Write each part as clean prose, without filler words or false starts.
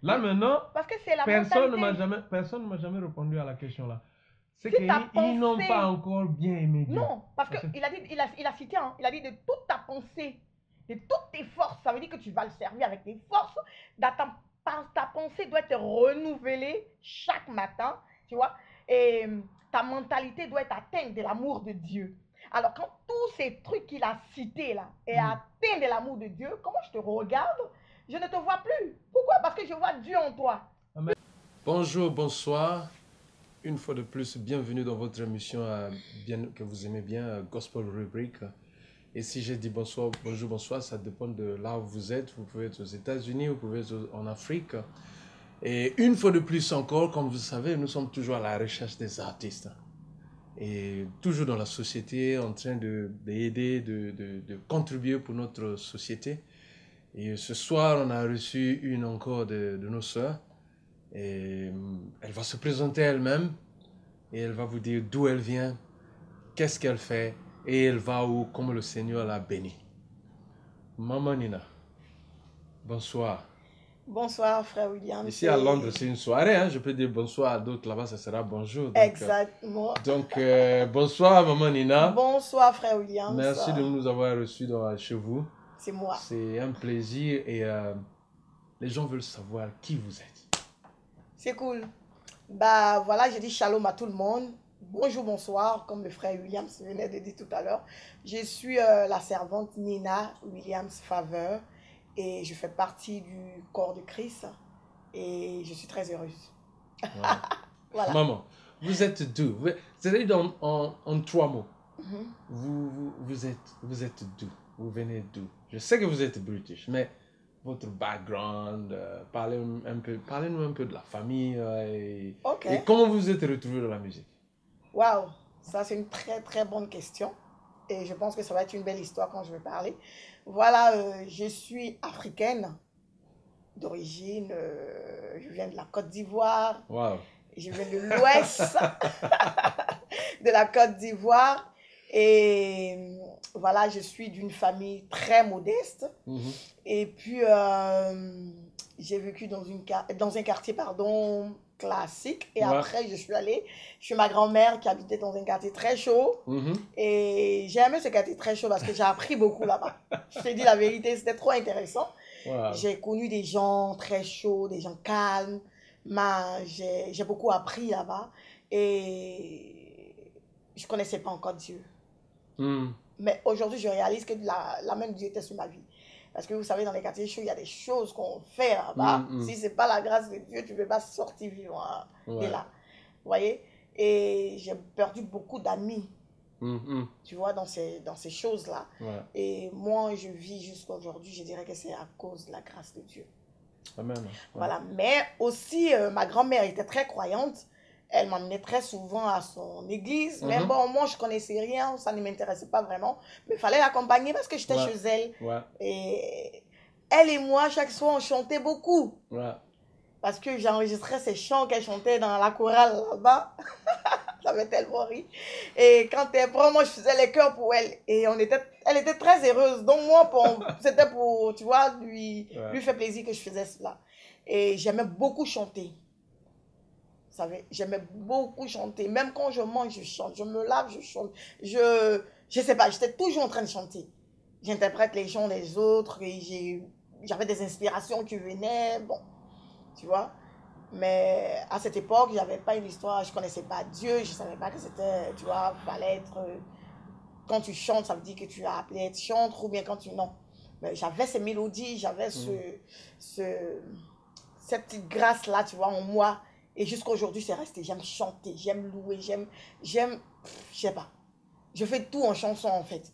Là maintenant, Parce que c'est la personne mentalité. ne m'a jamais répondu à la question là. C'est Si ta qu'ils n'ont pas pensée. encore bien aimé Dieu. Non, parce Parce que, qu'il a dit, il a cité, hein, il a dit de toute ta pensée, de toutes tes forces. Ça veut dire que tu vas le servir avec tes forces. Ta pensée doit être renouvelée chaque matin, tu vois. Et ta mentalité doit être atteinte de l'amour de Dieu. Alors, quand tous ces trucs qu'il a cités là est mm. atteint de l'amour de Dieu, comment je te regarde, je ne te vois plus. Pourquoi? Parce que je vois Dieu en toi. Amen. Bonjour, bonsoir. Une fois de plus, bienvenue dans votre émission que vous aimez bien, Gospel Rubric. Et si j'ai dit bonsoir, bonjour, bonsoir, ça dépend de là où vous êtes. Vous pouvez être aux États-Unis, vous pouvez être en Afrique. Et une fois de plus encore, comme vous savez, nous sommes toujours à la recherche des artistes. Et toujours dans la société, en train d'aider, de contribuer pour notre société. Et ce soir, on a reçu une encore de nos sœurs. Et elle va se présenter elle-même et elle va vous dire d'où elle vient, qu'est-ce qu'elle fait et elle va où, comme le Seigneur l'a bénie. Maman Nina, bonsoir. Bonsoir, frère William. Ici à Londres, c'est une soirée, hein? Je peux dire bonsoir à d'autres là-bas, ça sera bonjour. Exactement. Bonsoir Maman Nina. Bonsoir, frère Williams. Merci de nous avoir reçus chez vous. C'est moi. C'est un plaisir et les gens veulent savoir qui vous êtes. C'est cool. Bah voilà, j'ai dit shalom à tout le monde. Bonjour, bonsoir, comme le frère Williams venait de dire tout à l'heure. Je suis la servante Nina Williams Faveur et je fais partie du corps de Christ et je suis très heureuse. Ouais. Voilà. Maman, vous êtes d'où? C'est-à-dire en trois mots. Mhm. Vous êtes d'où? Vous venez d'où? Je sais que vous êtes british, mais votre background, parlez-nous un peu de la famille Ok. et comment vous vous êtes retrouvé dans la musique. Waouh, ça c'est une très très bonne question et je pense que ça va être une belle histoire quand je vais parler. Voilà, je suis africaine d'origine, je viens de la Côte d'Ivoire, Wow. je viens de l'ouest de la Côte d'Ivoire et voilà, je suis d'une famille très modeste Mhm. et puis j'ai vécu dans un quartier pardon, classique et Ouais. après je suis allée chez ma grand-mère qui habitait dans un quartier très chaud Mhm. et j'ai aimé ce quartier très chaud parce que j'ai appris beaucoup là-bas. Je te dis la vérité, c'était trop intéressant. Wow. J'ai connu des gens très chauds, des gens calmes. J'ai beaucoup appris là-bas et je ne connaissais pas encore Dieu. Mm. Mais aujourd'hui, je réalise que la main de Dieu était sur ma vie. Parce que vous savez, dans les quartiers chauds, il y a des choses qu'on fait là-bas. Si ce n'est pas la grâce de Dieu, tu ne peux pas sortir vivant de Ouais. là. Vous voyez? Et j'ai perdu beaucoup d'amis, Mhm. tu vois, dans ces choses-là. Ouais. Et moi, je vis jusqu'à aujourd'hui, je dirais que c'est à cause de la grâce de Dieu. Amen. Ouais. Voilà. Mais aussi, ma grand-mère était très croyante. Elle m'emmenait très souvent à son église. Mais Mhm. bon, moi, je connaissais rien. Ça ne m'intéressait pas vraiment. Mais il fallait l'accompagner parce que j'étais Ouais. chez elle. Ouais. Et elle et moi, chaque soir, on chantait beaucoup. Ouais. Parce que j'enregistrais ces chants qu'elle chantait dans la chorale là-bas. J'avais tellement ri. Et quand elle prend, moi, je faisais les chœurs pour elle. Et elle était très heureuse. Donc, moi, c'était pour, tu vois, lui faire plaisir que je faisais cela. Et j'aimais beaucoup chanter. Vous savez, j'aimais beaucoup chanter. Même quand je mange, je chante. Je me lave, je chante. Je sais pas, j'étais toujours en train de chanter. J'interprète les chants des autres et j'avais des inspirations qui venaient. Bon, tu vois. Mais à cette époque, j'avais pas une histoire, je connaissais pas Dieu, je savais pas que c'était, tu vois, fallait être. Quand tu chantes, ça veut dire que tu as appelé à être chantre, ou bien quand tu. Non. Mais j'avais ces mélodies, j'avais cette petite grâce-là, tu vois, en moi. Et jusqu'à aujourd'hui, c'est resté. J'aime chanter, j'aime louer, je sais pas. Je fais tout en chanson, en fait.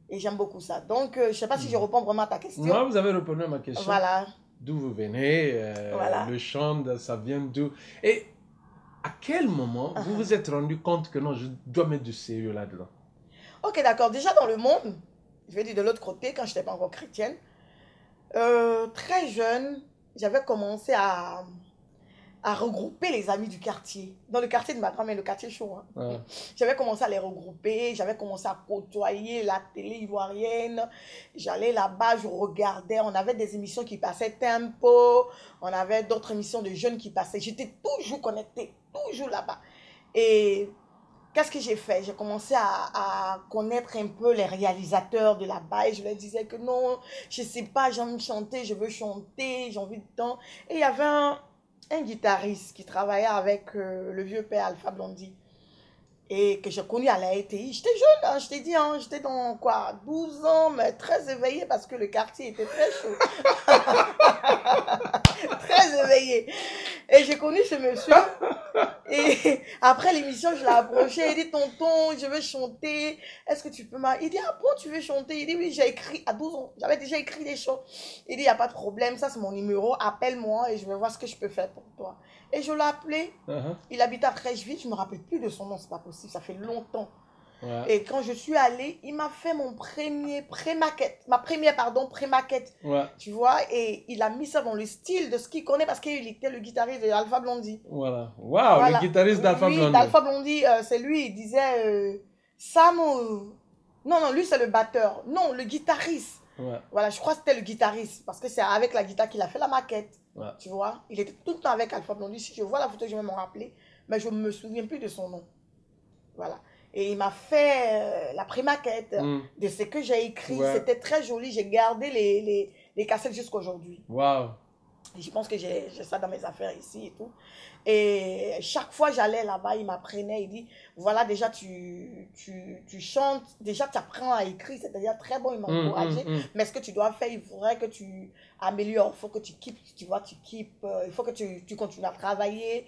Et j'aime beaucoup ça. Donc, je sais pas si je réponds vraiment à ta question. Non, vous avez répondu à ma question. Voilà. D'où vous venez, Voilà. le chant, ça vient d'où. Et à quel moment vous vous êtes rendu compte que non, je dois mettre du sérieux là-dedans? Ok, d'accord. Déjà dans le monde, je vais dire de l'autre côté, quand je n'étais pas encore chrétienne, très jeune, j'avais commencé à regrouper les amis du quartier. Dans le quartier de ma grand-mère, le quartier chaud. Hein. Ouais. J'avais commencé à les regrouper, j'avais commencé à côtoyer la télé ivoirienne. J'allais là-bas, je regardais, on avait des émissions qui passaient Tempo, on avait d'autres émissions de jeunes qui passaient. J'étais toujours connectée, toujours là-bas. Et qu'est-ce que j'ai fait? J'ai commencé à connaître un peu les réalisateurs de là-bas et je leur disais que non, je ne sais pas, j'ai envie de chanter, je veux chanter, j'ai envie de temps. Et il y avait un guitariste qui travaillait avec le vieux père Alpha Blondy et que j'ai connu à la ETI. J'étais jeune, hein, je t'ai dit, hein, j'étais dans quoi, 12 ans, mais très éveillée parce que le quartier était très chaud. Très éveillée. Et j'ai connu ce monsieur. Et après l'émission, je l'ai approché. Il dit, tonton, je veux chanter. Est-ce que tu peux m'aider? Il dit, ah bon, tu veux chanter? Il dit, oui, j'ai écrit à 12 ans. J'avais déjà écrit des chants. Il dit, il n'y a pas de problème. Ça, c'est mon numéro. Appelle-moi et je vais voir ce que je peux faire pour toi. Et je l'ai appelé. Il habite à Frècheville. Je ne me rappelle plus de son nom. C'est pas possible. Ça fait longtemps. Ouais. Et quand je suis allée, il m'a fait mon premier pré-maquette. Ma première, pardon, pré-maquette. Ouais. Tu vois, et il a mis ça dans le style de ce qu'il connaît parce qu'il était le guitariste d'Alpha Blondy. Voilà. Waouh, voilà. Le guitariste d'Alpha Blondy. Oui, d'Alpha Blondy, c'est lui, il disait Sam. Non, lui, c'est le batteur. Non, le guitariste. Ouais. Voilà, je crois que c'était le guitariste parce que c'est avec la guitare qu'il a fait la maquette. Ouais. Tu vois, il était tout le temps avec Alpha Blondy. Si je vois la photo, je vais m'en rappeler. Mais je ne me souviens plus de son nom. Voilà. Et il m'a fait la pré-maquette de ce que j'ai écrit. Ouais. C'était très joli. J'ai gardé les cassettes jusqu'à aujourd'hui. Waouh! Je pense que j'ai ça dans mes affaires ici et tout. Et chaque fois j'allais là-bas, il m'apprenait. Il dit, voilà, déjà tu chantes. Déjà tu apprends à écrire. C'est-à-dire très bon, il m'a encouragé. Mais ce que tu dois faire, il faudrait que tu améliores. Il faut que tu keep, tu vois, il faut que tu continues à travailler.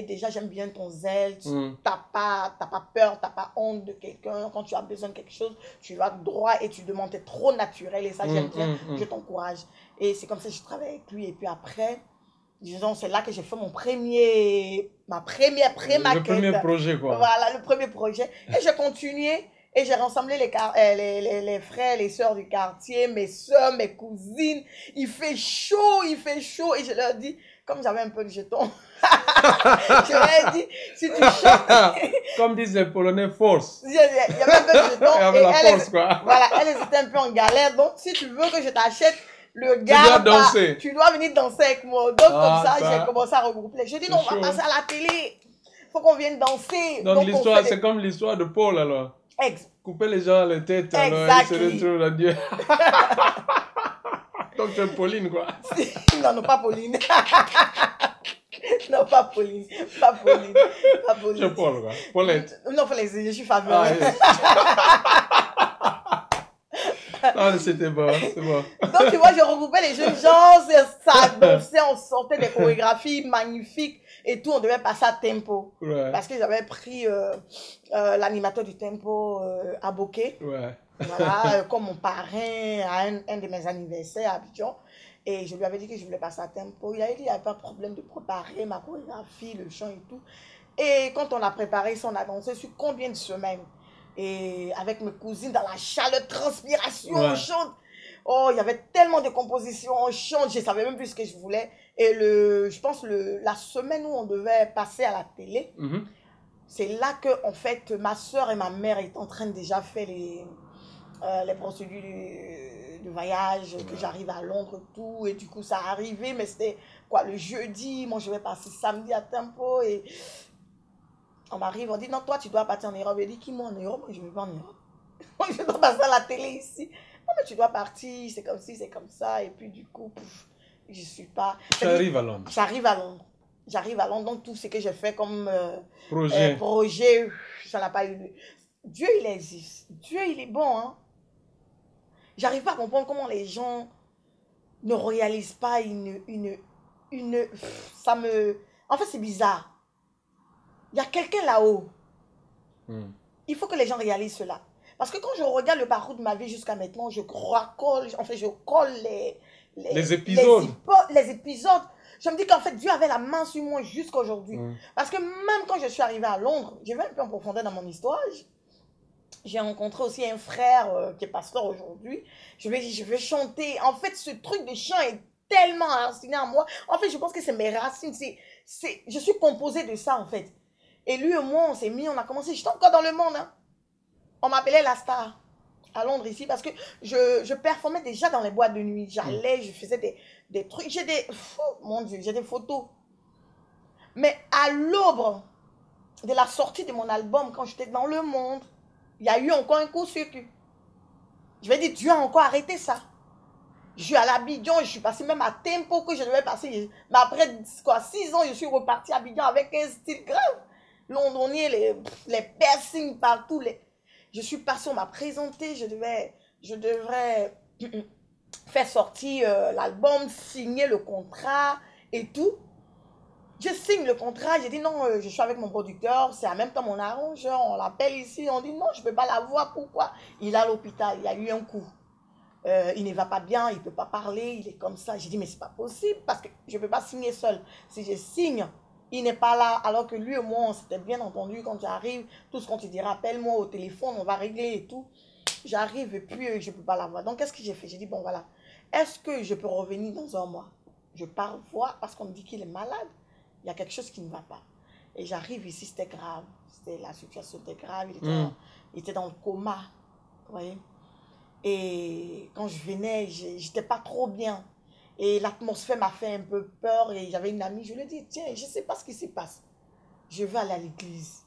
Déjà, j'aime bien ton zèle, tu n'as pas peur, tu n'as pas honte de quelqu'un. Quand tu as besoin de quelque chose, tu vas droit et tu demandes, tu es trop naturel et ça, j'aime bien, je t'encourage. Et c'est comme ça que je travaille avec lui. Et puis après, disons, c'est là que j'ai fait ma première pré-maquette. Le premier projet, quoi. Voilà, le premier projet. Et j'ai continué. Et j'ai rassemblé les frères, les sœurs du quartier, mes sœurs, mes cousines. Il fait chaud. Et je leur dis, comme j'avais un peu de jetons, je leur ai dit, si tu chantes... Comme disent les Polonais, force. Il y avait un peu de jetons. Il y avait la force, quoi. Voilà, elles étaient un peu en galère. Donc, si tu veux que je t'achète le gars, tu dois venir danser avec moi. Donc, comme ça, j'ai commencé à regrouper. Je dis, non, on va passer à la télé. Il faut qu'on vienne danser. Donc l'histoire, c'est comme l'histoire de Paul, alors. Couper les gens à la tête, alors ils se retrouvent à Dieu. Donc c'est Pauline, quoi. Non, pas Pauline. Non, pas Pauline. Pas Pauline. C'est Paul, quoi. Paulette. Non, je suis favorite. Ah, c'était bon, c'est bon. Donc, tu vois, je regroupais les jeunes gens, ça dansait, on sortait des chorégraphies magnifiques et tout, on devait passer à Tempo. Ouais. Parce que j'avais pris l'animateur du Tempo à Bokeh. Ouais. Voilà, comme mon parrain à un de mes anniversaires à Abidjan. Et je lui avais dit que je voulais passer à Tempo. Il a dit qu'il n'y avait pas de problème de préparer ma chorégraphie, le chant et tout. Et quand on a préparé ça, on a dansé sur combien de semaines? Et avec mes cousines, dans la chaleur, transpiration, on chante. Oh, il y avait tellement de compositions, on chante, je ne savais même plus ce que je voulais. Et je pense la semaine où on devait passer à la télé, c'est là que, en fait, ma soeur et ma mère étaient en train de déjà faire les procédures de voyage, que j'arrive à Londres, tout. Et du coup, ça arrivait, mais c'était quoi, le jeudi, moi je vais passer samedi à Tempo et... On m'arrive, on dit, non, toi, tu dois partir en Europe. Il dit, qui, moi, en Europe? Moi, je ne vais pas en Europe. Moi, je dois passer à la télé ici. Non, mais tu dois partir, c'est comme ci, c'est comme ça. Et puis, du coup, je ne suis pas... J'arrive à Londres. J'arrive à Londres. Donc, tout ce que j'ai fait comme projet, ça n'a pas eu... Dieu, il existe. Dieu, il est bon, hein. J'arrive pas à comprendre comment les gens ne réalisent pas ça me... En fait, c'est bizarre. Il y a quelqu'un là-haut. Il faut que les gens réalisent cela. Parce que quand je regarde le parcours de ma vie jusqu'à maintenant, je colle les épisodes. Les épisodes. Je me dis qu'en fait, Dieu avait la main sur moi jusqu'à aujourd'hui. Parce que même quand je suis arrivée à Londres, j'ai vu un peu en profondeur dans mon histoire. J'ai rencontré aussi un frère qui est pasteur aujourd'hui. Je lui ai dit, je veux chanter. En fait, ce truc de chant est tellement enraciné en moi. En fait, je pense que c'est mes racines. je suis composée de ça, en fait. Et lui et moi, on s'est mis, on a commencé. J'étais encore dans le monde, hein. On m'appelait la star à Londres ici parce que je performais déjà dans les boîtes de nuit. J'allais, je faisais des trucs. Mon Dieu, j'ai des photos. Mais à l'aube de la sortie de mon album, quand j'étais dans le monde, il y a eu encore un court-circuit. Je vais dire, Dieu a encore arrêté ça. Je suis allée à Abidjan, je suis passée même à Tempo que je devais passer. Mais après quoi, 6 ans, je suis repartie à Abidjan avec un style grave. Londonien, les piercings partout. Je suis passée, on m'a présenté, je devrais faire sortir l'album, signer le contrat et tout. Je signe le contrat, j'ai dit non, je suis avec mon producteur, c'est en même temps mon arrangeur, on l'appelle ici, on dit non, je ne peux pas la voir, pourquoi? Il est à l'hôpital, il y a eu un coup. Il ne va pas bien, il ne peut pas parler, il est comme ça. J'ai dit mais c'est pas possible parce que je ne peux pas signer seul. Si je signe, il n'est pas là, alors que lui et moi, on s'était bien entendu quand j'arrive, tout ce qu'on te dira, appelle-moi au téléphone, on va régler et tout. J'arrive et puis je ne peux pas la voir. Donc qu'est-ce que j'ai fait? J'ai dit bon voilà, est-ce que je peux revenir dans un mois? Je pars voir parce qu'on me dit qu'il est malade. Il y a quelque chose qui ne va pas. Et j'arrive ici, c'était grave. La situation était grave. Il était dans le coma. Vous voyez? Et quand je venais, j'étais pas trop bien. Et l'atmosphère m'a fait un peu peur. Et j'avais une amie, je lui ai dit, tiens, je ne sais pas ce qui se passe. Je vais aller à l'église.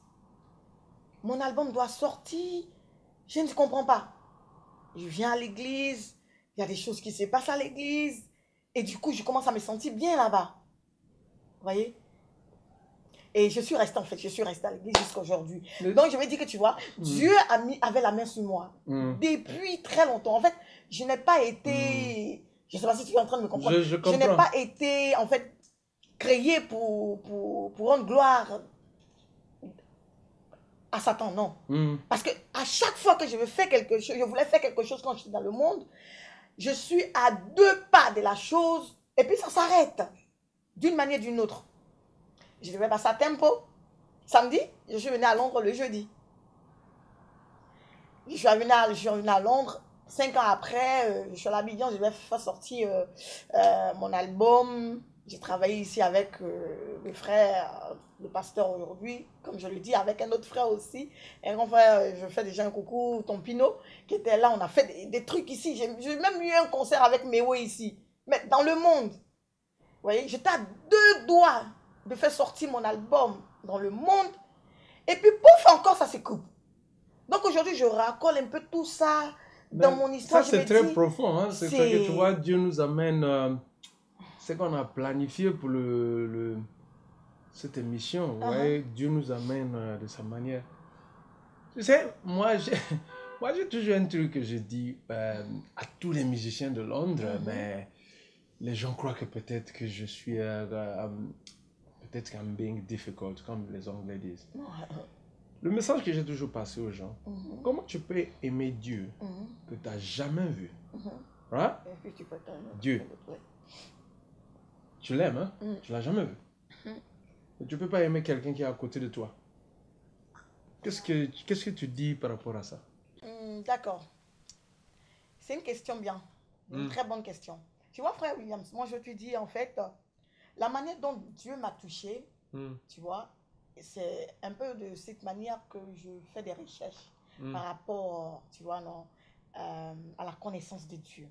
Mon album doit sortir. Je ne comprends pas. Je viens à l'église. Il y a des choses qui se passent à l'église. Et du coup, je commence à me sentir bien là-bas. Vous voyez? Et je suis restée, en fait, je suis restée à l'église jusqu'à aujourd'hui. Donc, je vais dire que, tu vois, Dieu avait la main sur moi depuis très longtemps. En fait, je n'ai pas été, je ne sais pas si tu es en train de me comprendre, je n'ai pas été, en fait, créée pour rendre gloire à Satan, non. Parce que à chaque fois que je veux faire quelque chose, je voulais faire quelque chose quand j'étais dans le monde, je suis à 2 pas de la chose et puis ça s'arrête d'une manière ou d'une autre. Je devais passer à Tempo. Samedi, je suis venue à Londres le jeudi. Je suis venue à Londres. 5 ans après, je suis à l'Abidjan, je vais faire sortir mon album. J'ai travaillé ici avec mes frères, le pasteur aujourd'hui, comme je le dis, avec un autre frère aussi. Un grand frère, je fais déjà un coucou, Tompino, qui était là. On a fait des trucs ici. J'ai même eu un concert avec Mewe ici. Mais dans le monde. Vous voyez, j'étais à 2 doigts de faire sortir mon album dans le monde. Et puis, pouf, encore, ça se coupe. Donc, aujourd'hui, je racole un peu tout ça dans mon histoire. Ça, c'est très profond. Hein? C'est ça que tu vois, Dieu nous amène... ce qu'on a planifié pour cette émission. Ouais, Dieu nous amène de sa manière. Tu sais, moi, j'ai toujours un truc que je dis à tous les musiciens de Londres. Mais les gens croient que peut-être que je suis... peut-être qu'I'm being difficult, comme les Anglais disent. Le message que j'ai toujours passé aux gens, comment tu peux aimer Dieu que tu n'as jamais vu? Right? Dieu. Tu l'aimes, hein? Tu ne l'as jamais vu. Mais tu ne peux pas aimer quelqu'un qui est à côté de toi. Qu'est-ce que tu dis par rapport à ça? D'accord. C'est une question bien. Une très bonne question. Tu vois, frère Williams, moi je te dis en fait, la manière dont Dieu m'a touché, tu vois, c'est un peu de cette manière que je fais des recherches par rapport, tu vois, non, à la connaissance de Dieu.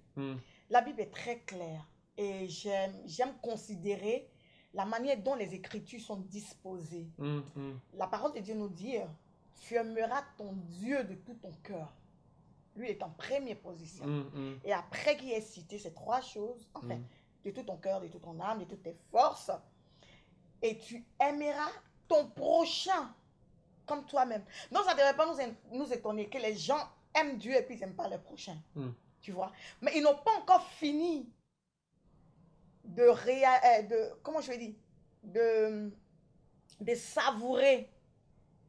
La Bible est très claire et j'aime considérer la manière dont les Écritures sont disposées. La parole de Dieu nous dit, tu aimeras ton Dieu de tout ton cœur. Lui est en première position. Et après qu'il ait cité ces 3 choses, enfin, de tout ton cœur, de toute ton âme, de toutes tes forces, et tu aimeras ton prochain comme toi-même. Donc, ça ne devrait pas nous étonner que les gens aiment Dieu et puis ils n'aiment pas leur prochain. Tu vois? Mais ils n'ont pas encore fini comment je vais dire, de savourer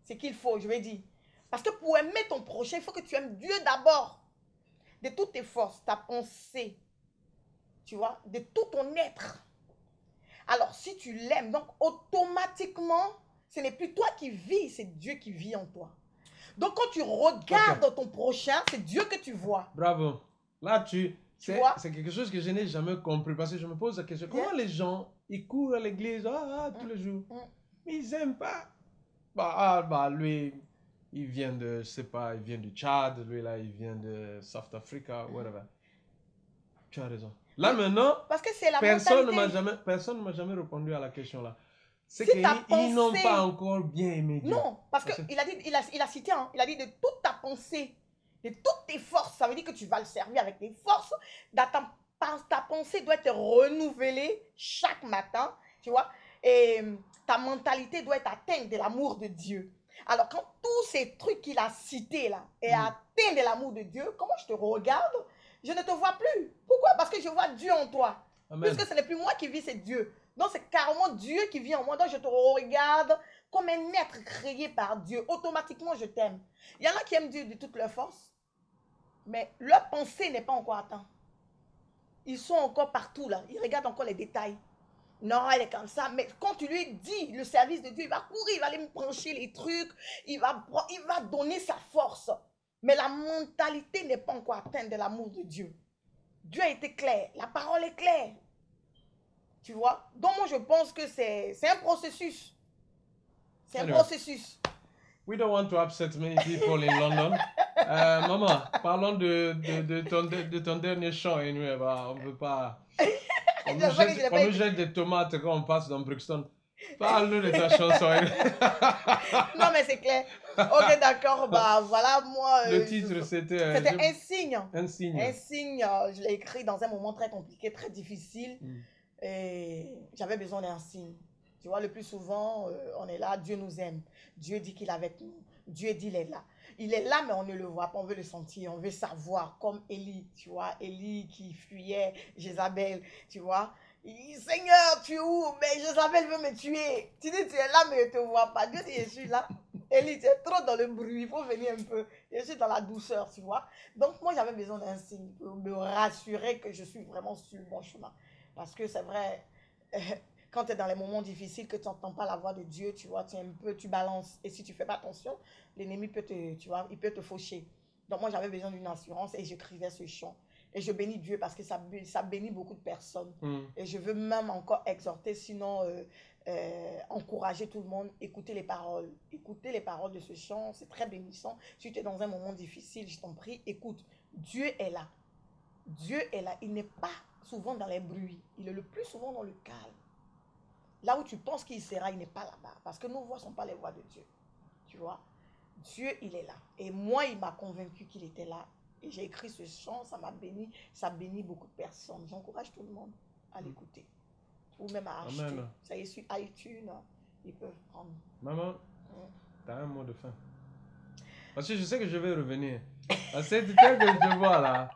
ce qu'il faut, je vais dire. Parce que pour aimer ton prochain, il faut que tu aimes Dieu d'abord. De toutes tes forces, ta pensée, tu vois, de tout ton être. Alors, si tu l'aimes, donc automatiquement, ce n'est plus toi qui vis, c'est Dieu qui vit en toi. Donc, quand tu regardes ton prochain, c'est Dieu que tu vois. Bravo. Là, c'est quelque chose que je n'ai jamais compris. Parce que je me pose la question, comment les gens ils courent à l'église tous les jours. Mm. Mais ils n'aiment pas. Lui, il vient de, je sais pas, il vient du Tchad, lui là, il vient de South Africa, whatever. Tu as raison. Là maintenant, Parce que c'est la personne mentalité. ne m'a jamais répondu à la question là. C'est Si ta qu'ils n'ont pensée- pas encore bien aimé Dieu. Non, parce qu'il a dit, il a cité, hein, il a dit de toute ta pensée, de toutes tes forces, ça veut dire que tu vas le servir avec tes forces. Ta pensée doit être renouvelée chaque matin, tu vois, et ta mentalité doit être atteinte de l'amour de Dieu. Alors, quand tous ces trucs qu'il a cités là est atteint de l'amour de Dieu, comment je te regarde, je ne te vois plus. Pourquoi? Parce que je vois Dieu en toi. Amen. Puisque ce n'est plus moi qui vis, c'est Dieu. Donc, c'est carrément Dieu qui vit en moi. Donc, je te regarde comme un être créé par Dieu. Automatiquement, je t'aime. Il y en a qui aiment Dieu de toute leur force, mais leur pensée n'est pas encore atteinte. Ils sont encore partout là. Ils regardent encore les détails. Non, elle est comme ça. Mais quand tu lui dis le service de Dieu, il va courir, il va aller me brancher les trucs, il va donner sa force. Mais la mentalité n'est pas encore atteinte de l'amour de Dieu. Dieu a été clair. La parole est claire. Tu vois? Donc moi, je pense que c'est un processus. C'est un processus. We don't want to upset many people in London. Maman, parlons de ton dernier chant. Anyway, on ne veut pas... On nous jette des tomates quand on passe dans Brixton. Parle-nous de ta chanson. Non, mais c'est clair. Ok, d'accord. Bah voilà, moi... Le titre, c'était... C'était Un signe. Un signe. Un signe, je l'ai écrit dans un moment très compliqué, très difficile. Et j'avais besoin d'un signe. Tu vois, le plus souvent, on est là, Dieu nous aime. Dieu dit qu'il est avec nous. Dieu dit qu'il est là. Il est là, mais on ne le voit pas. On veut le sentir, on veut savoir. Comme Élie, tu vois, Élie qui fuyait Jézabel, tu vois. Il dit, Seigneur, tu es où? Mais Jézabel veut me tuer. Tu dis, tu es là, mais je ne te vois pas. Dieu dit, je suis là. Élie, tu es trop dans le bruit, il faut venir un peu. Je suis dans la douceur, tu vois. Donc, moi, j'avais besoin d'un signe pour me rassurer que je suis vraiment sur le bon chemin. Parce que c'est vrai, quand tu es dans les moments difficiles, que tu n'entends pas la voix de Dieu, tu vois, tu balances. Et si tu ne fais pas attention, l'ennemi peut il peut te faucher. Donc moi, j'avais besoin d'une assurance et j'écrivais ce chant. Et je bénis Dieu parce que ça bénit beaucoup de personnes. Et je veux même encore exhorter, sinon encourager tout le monde, écouter les paroles. Écouter les paroles de ce chant, c'est très bénissant. Si tu es dans un moment difficile, je t'en prie, écoute. Dieu est là. Dieu est là. Il n'est pas souvent dans les bruits. Il est le plus souvent dans le calme. Là où tu penses qu'il sera, il n'est pas là-bas. Parce que nos voix ne sont pas les voix de Dieu. Tu vois? Dieu, il est là. Et moi, il m'a convaincu qu'il était là. Et j'ai écrit ce chant, ça m'a béni. Ça bénit beaucoup de personnes. J'encourage tout le monde à l'écouter. Ou même à acheter. Amen. Ça y est, sur iTunes, ils peuvent prendre. Maman, tu as un mot de fin. Parce que je sais que je vais revenir. C'est tel que je te vois là.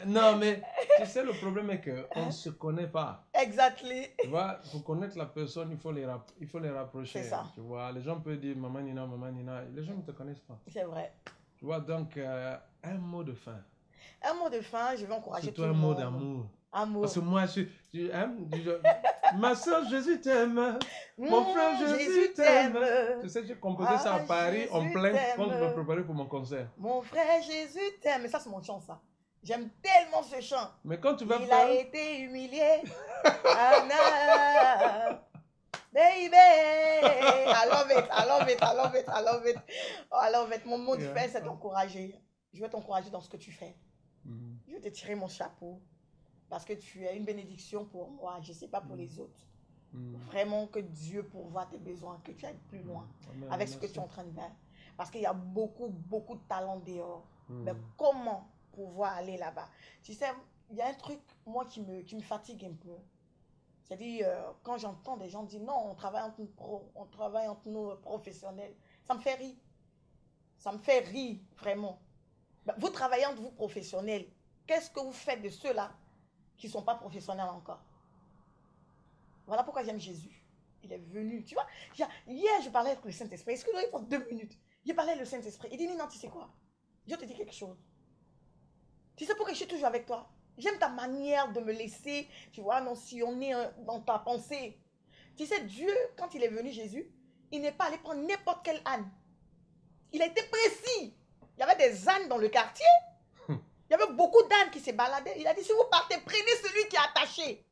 Non, mais tu sais, le problème est qu'on ne se connaît pas. Exactly. Tu vois, pour connaître la personne, il faut les rapprocher. C'est ça. Tu vois, les gens peuvent dire maman Nina, maman Nina. Les gens ne te connaissent pas. C'est vrai. Tu vois, donc, un mot de fin. Un mot de fin, je vais encourager tout le monde. monde. Surtout un mot d'amour. Amour. Parce que moi, ma soeur Jésus t'aime. Mon frère Jésus t'aime. Tu sais, j'ai composé ça à Paris en plein quand je me préparais pour mon concert. Mon frère Jésus t'aime. Mais ça, c'est mon chant, ça. J'aime tellement ce chant. Mais quand tu vas Il faire... a été humilié. Anna. Baby. I love it. I love it. I love it. I love it. Oh, I love it. Mon mot de fin, c'est t'encourager. Je vais t'encourager dans ce que tu fais. Je vais te tirer mon chapeau. Parce que tu es une bénédiction pour moi. Je ne sais pas pour les autres. Vraiment que Dieu pourvoie tes besoins. Que tu ailles plus loin. Avec ce que tu es en train de faire. Parce qu'il y a beaucoup, beaucoup de talents dehors. Mais comment pouvoir aller là-bas? Tu sais, il y a un truc, moi, qui me fatigue un peu. C'est-à-dire, quand j'entends des gens dire non, on travaille entre nous pros, on travaille entre nous professionnels, ça me fait rire. Ça me fait rire, vraiment. Vous travaillez entre vous professionnels. Qu'est-ce que vous faites de ceux-là qui ne sont pas professionnels encore? Voilà pourquoi j'aime Jésus. Il est venu, tu vois. Hier, je parlais avec le Saint-Esprit. Est-ce que vous avez pour 2 minutes? J'ai parlé avec le Saint-Esprit. Il dit, non, tu sais quoi? Je te dis quelque chose. Tu sais pourquoi je suis toujours avec toi? J'aime ta manière de me laisser, tu vois, non, si on est dans ta pensée. Tu sais, Dieu, quand il est venu, Jésus, il n'est pas allé prendre n'importe quel âne. Il a été précis. Il y avait des ânes dans le quartier. Il y avait beaucoup d'ânes qui se baladaient. Il a dit, si vous partez, prenez celui qui est attaché.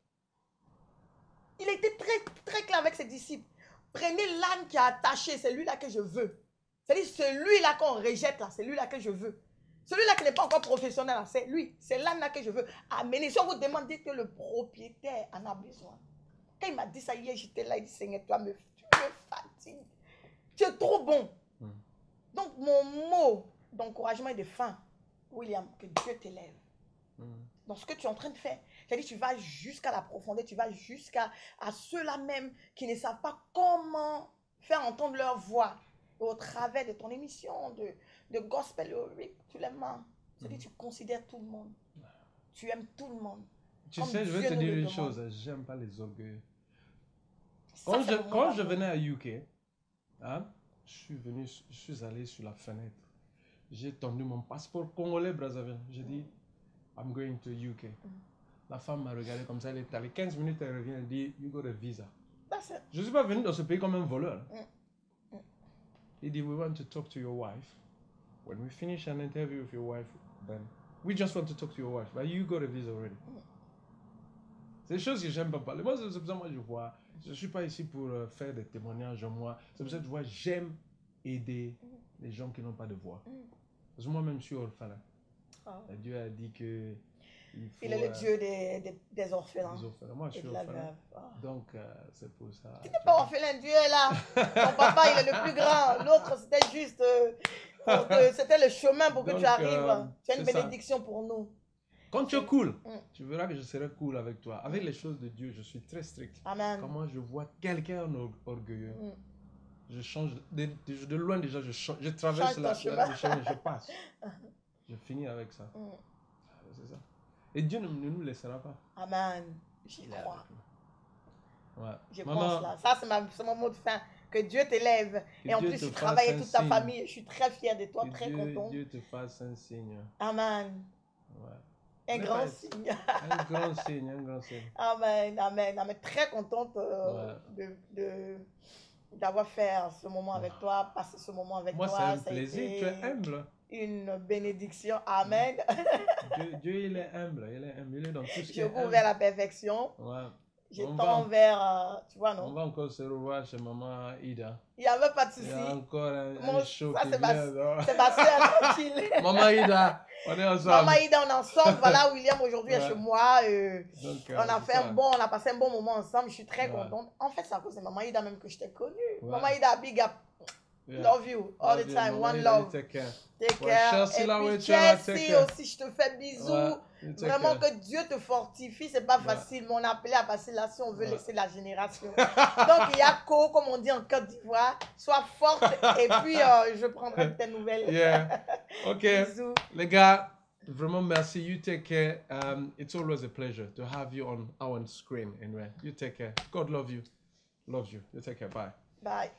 Il était très, très clair avec ses disciples. Prenez l'âne qui est attaché, c'est lui-là que je veux. C'est-à-dire celui-là qu'on rejette, là, c'est lui-là que je veux. Celui-là qui n'est pas encore professionnel, c'est lui. C'est l'âne-là que je veux amener. Si on vous demande, dites que le propriétaire en a besoin. Quand il m'a dit ça hier, j'étais là, il dit, Seigneur, tu me fatigues. Tu es trop bon. Donc, mon mot d'encouragement et de fin, William, que Dieu t'élève. Dans ce que tu es en train de faire. C'est-à-dire, tu vas jusqu'à la profondeur, tu vas jusqu'à ceux-là même qui ne savent pas comment faire entendre leur voix. Au travers de ton émission de Gospel Rubric, tu l'aimes. C'est-à-dire, tu considères tout le monde. Tu aimes tout le monde. Tu sais, je vais te dire une chose, j'aime pas les orgueils. Quand je venais à UK, hein, je suis allé sur la fenêtre. J'ai tendu mon passeport congolais, Brazzaville. J'ai dit, I'm going to UK. La femme m'a regardé comme ça, elle est allée 15 minutes, elle revient, elle dit, you got a visa. Je ne suis pas venu dans ce pays comme un voleur. Il dit, we want to talk to your wife. When we finish an interview with your wife, then we just want to talk to your wife. But you got a visa already. C'est des choses que j'aime pas parler. Moi, c'est pour ça que moi, je vois. Je ne suis pas ici pour faire des témoignages en moi. C'est pour ça que je vois, j'aime aider les gens qui n'ont pas de voix. Parce que moi-même, je suis orphelin. Dieu a dit que... Il est le Dieu des orphelins. Des orphelins. Moi, je suis orphelin. Donc, c'est pour ça. Tu n'es pas orphelin, Dieu est là. Ton papa, il est le plus grand. L'autre, c'était juste... c'était le chemin pour que tu arrives. C'est une bénédiction pour nous. Quand tu es cool, tu verras que je serai cool avec toi. Avec les choses de Dieu, je suis très strict. Amen. Comment je vois quelqu'un orgueilleux, je change. De loin déjà, je traverse le chemin, je passe. Je finis avec ça. C'est ça. Et Dieu ne nous laissera pas. Amen. J'y crois. Ouais. Je pense là. Ça, c'est mon mot de fin. Que Dieu t'élève. Et en plus, tu travailles avec toute ta famille. Je suis très fière de toi, très contente. Dieu te fasse un signe. Amen. Ouais. Un grand signe. Un grand signe, un grand signe. Amen, amen, amen. Très contente d'avoir fait ce moment avec toi, passer ce moment avec toi. Moi, c'est un plaisir. Tu es humble. Une bénédiction. Amen. Dieu, il est humble. Il est humble. Il est dans tout ce qui est humble. Je cours vers la perfection. Ouais. Je tends vers, tu vois, non? On va encore se revoir chez maman Ida. Il n'y avait pas de souci. Il y a encore un show qui c'est vient. C'est ma soeur tranquille. Maman Ida, on est ensemble. Maman Ida, on est ensemble. Voilà, William aujourd'hui est chez moi. Donc, on a passé un bon moment ensemble. Je suis très contente. En fait, c'est à cause de Maman Ida même que je t'ai connue. Maman Ida, big up. Love you all the time. One love. Take care. Take care. Et puis Chelsea aussi, je te fais bisous. Vraiment que Dieu te fortifie, c'est pas facile. Mais on a appelé à passer là si on veut laisser la génération. Donc il y a Co, comme on dit en Côte d'Ivoire. Sois forte et puis je prendrai tes nouvelles. Yeah. Ok. Bisous. Les gars, vraiment merci. You take care. It's always a pleasure to have you on our screen. Anyway, you take care. God love you. Loves you. You take care. Bye. Bye.